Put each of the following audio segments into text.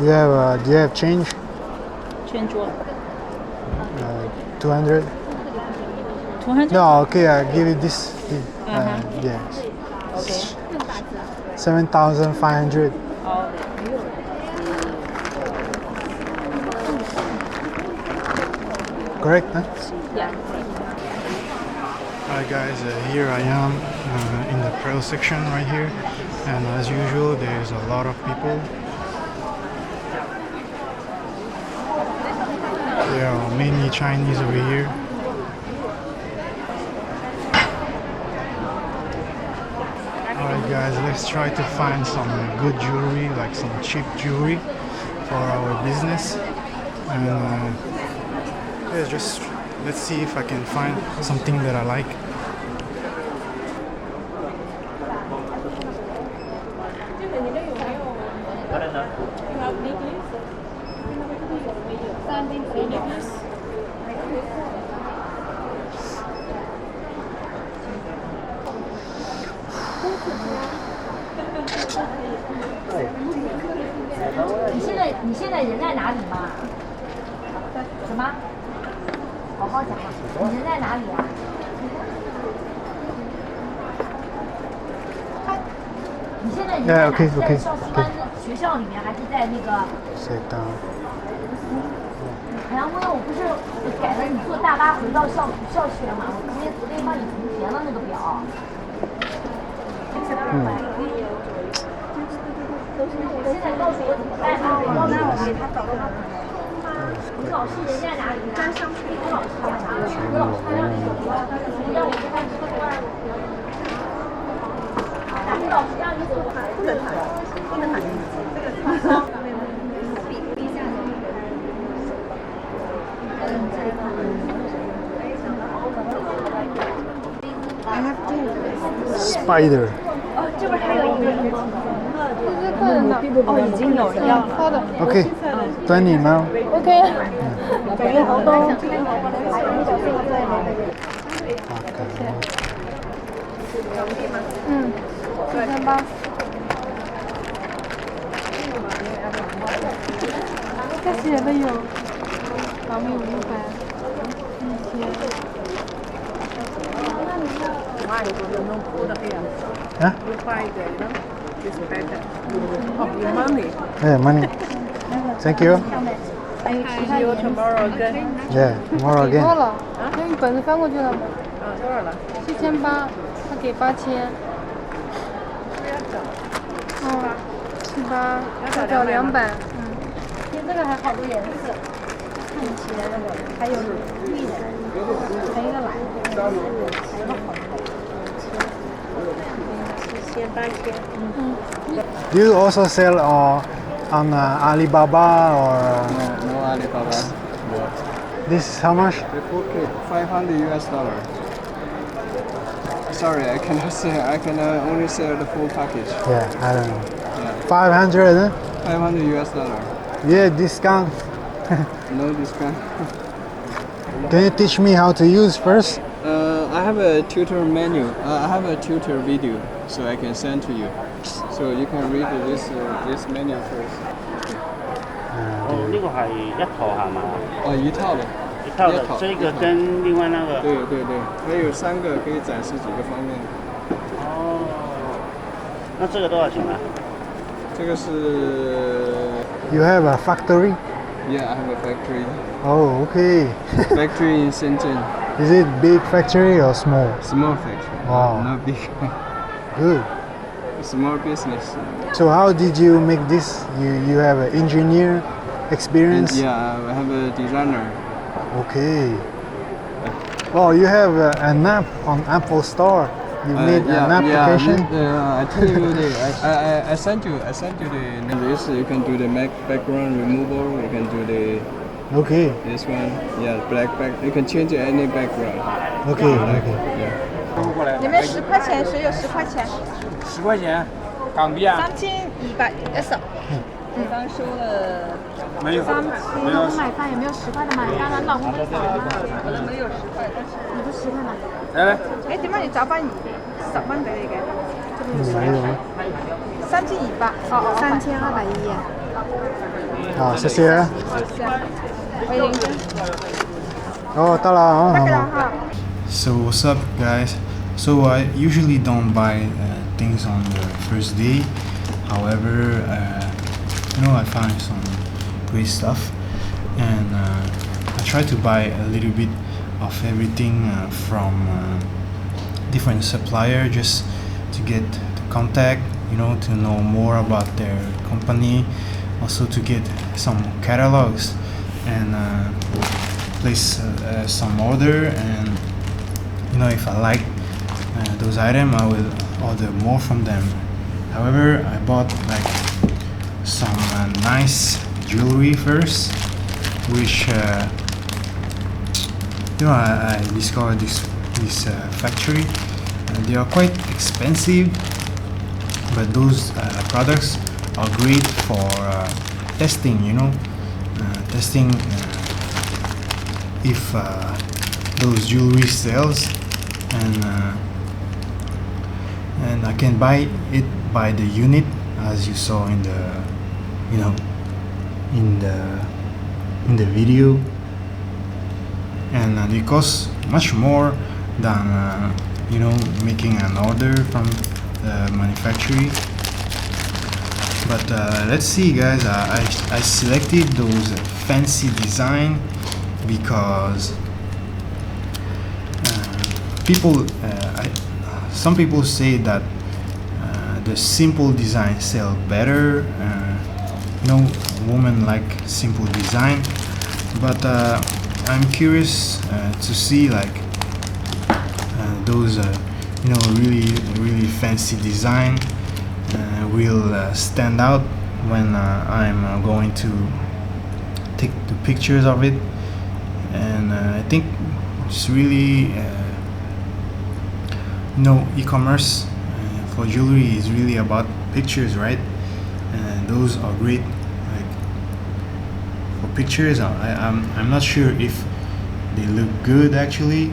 Do you have change? Change what? 200? 200? No, okay, I give you this. Yes. Okay. 7,500. Oh, Correct, huh? yeah. Alright guys, here I am in the pearl section right here, and as usual there's a lot of people. There are mainly Chinese over here. Alright guys, let's try to find some good jewelry, like some cheap jewelry for our business. And yeah, just let's see if I can find something that I like.你现在人在哪里嘛？什么？好好讲话，你人在哪里啊？你现在人在哪？在少师湾学校里面，还是在那个？海洋公园，我不是改了你坐大巴回到校学嘛？我昨天帮你重填了那个表。现在告诉我怎么办吧？我告诉你，他找到他。吴老师人在哪里？吴老师在哪里？吴老师让你让我跟他说的。吴老师让你走，不能喊，不能喊，这个发烧。地下的。Spider. 哦，这边还有一个。哦，已经有人要了。Okay, 20 now. OK。感觉好多。4800。这写的有，2米500。Huh? Money. Yeah, money. Thank you. See you tomorrow again. Yeah, tomorrow 给 again. 过了，那你本子翻过去了吗多少了？7800，他给8000。78，要找200。这个还好多颜色，看起来那个还有绿的，还有一个蓝的，还有个黄的。Do you also sell on Alibaba or? No Alibaba. This is how much? The full kit, $500. Sorry, I cannot sell. I can only sell the full package. Yeah, I don't know. Yeah. 500, huh? $500. Yeah, discount. No discount. Can you teach me how to use first? I have a tutor menu. I have a tutor video, so I can send to you. So you can read this menu first. 呢個係一套係嘛？哦，一套的。一套的，這個跟另外那個。對對對，還有3個可以展示幾個方面。哦，那這個多少錢啊？這個是。You have a factory? Yeah, I have a factory. Oh, okay. Factory in Shenzhen. Is it big factory or small? Small factory. Wow. Not big. Good. Small business. So how did you make this? You have an engineer experience? And yeah, I have a designer. Okay. Well, you have an app on Apple Store. You made an application. I tell you, I sent you the this. You can do the background removal. You can do the Okay. this one. Yeah, black back. You can change any background. Okay. Okay. Yeah. 你们10块钱，谁有10块钱10塊錢港幣啊？ ？3110。对方收了沒有，沒有。买饭有没有10块的嘛？刚刚老公没找啊。可能没有10塊，但是你不10块吗？來，誒點解要找翻10蚊俾你嘅？沒有。 3200，哦，3201。哦好，谢谢。欢迎。哦，到了啊。大家好。 So what's up, guys? So I usually don't buy things on the first day. However, I find some great stuff, and I try to buy a little bit of everything from different supplier, just to get the contact, to know more about their company, also to get some catalogs and place some order. And if I like those items, I will order more from them. However, I bought like some nice jewelry first, which I discovered this factory. They are quite expensive, but those products are great for testing. Testing if those jewelry sells, and I can buy it by the unit, as you saw in the in the video, and it costs much more than making an order from the manufacturer. But let's see, guys. I selected those fancy design because some people say that the simple design sell better. Women like simple design, but I'm curious to see like those really fancy design will stand out when I'm going to take the pictures of it. And I think it's really e-commerce for jewelry is really about pictures, right? And those are great, like for pictures. I'm not sure if they look good actually,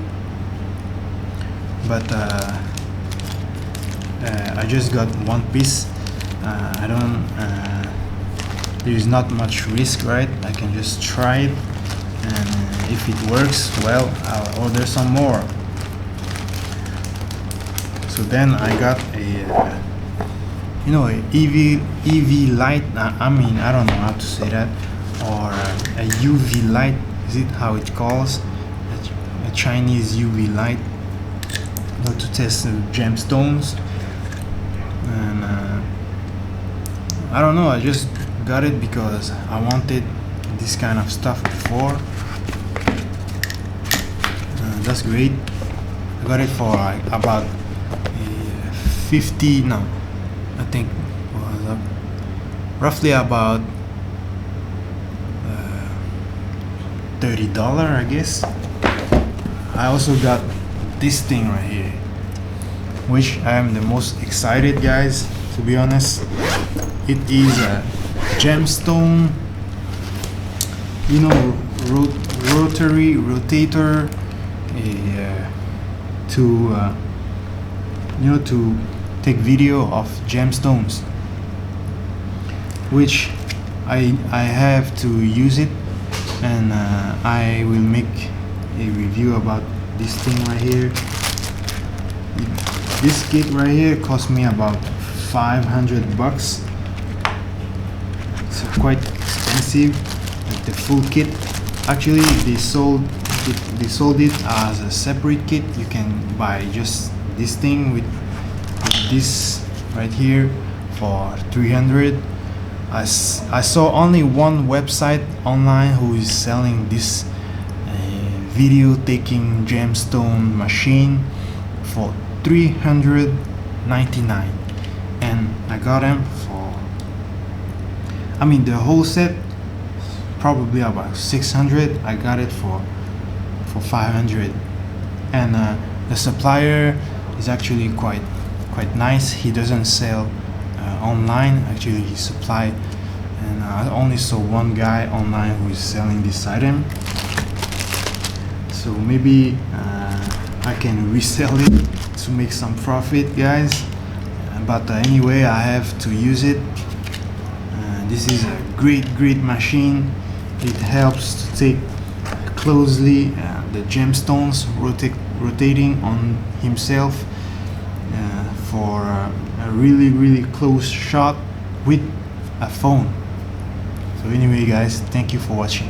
but I just got one piece. I don't there's not much risk, right? I can just try it, and if it works well, I'll order some more. So then I got a EV light. I don't know how to say that, or a UV light. Is it how it calls? A Chinese UV light, to test gemstones. And I don't know. I just got it because I wanted this kind of stuff before. That's great. I got it for about 50. No, I think was roughly about $30, I guess. I also got this thing right here, which I am the most excited, guys, to be honest. It is a gemstone, rotary rotator, to take video of gemstones, which I have to use it, and I will make a review about this thing right here. This kit right here cost me about $500. It's quite expensive, like the full kit. Actually, they sold it as a separate kit. You can buy just this thing with this right here for $300. I saw only one website online who is selling this video taking gemstone machine for $399, and I got them for, the whole set probably about $600. I got it for $500, and the supplier is actually quite nice. He doesn't sell online. Actually, he supply, and I only saw one guy online who is selling this item. So maybe I can resell it to make some profit, guys. But anyway, I have to use it. This is a great machine. It helps to take closely the gemstones rotating on himself for a really close shot with a phone. So anyway guys, thank you for watching.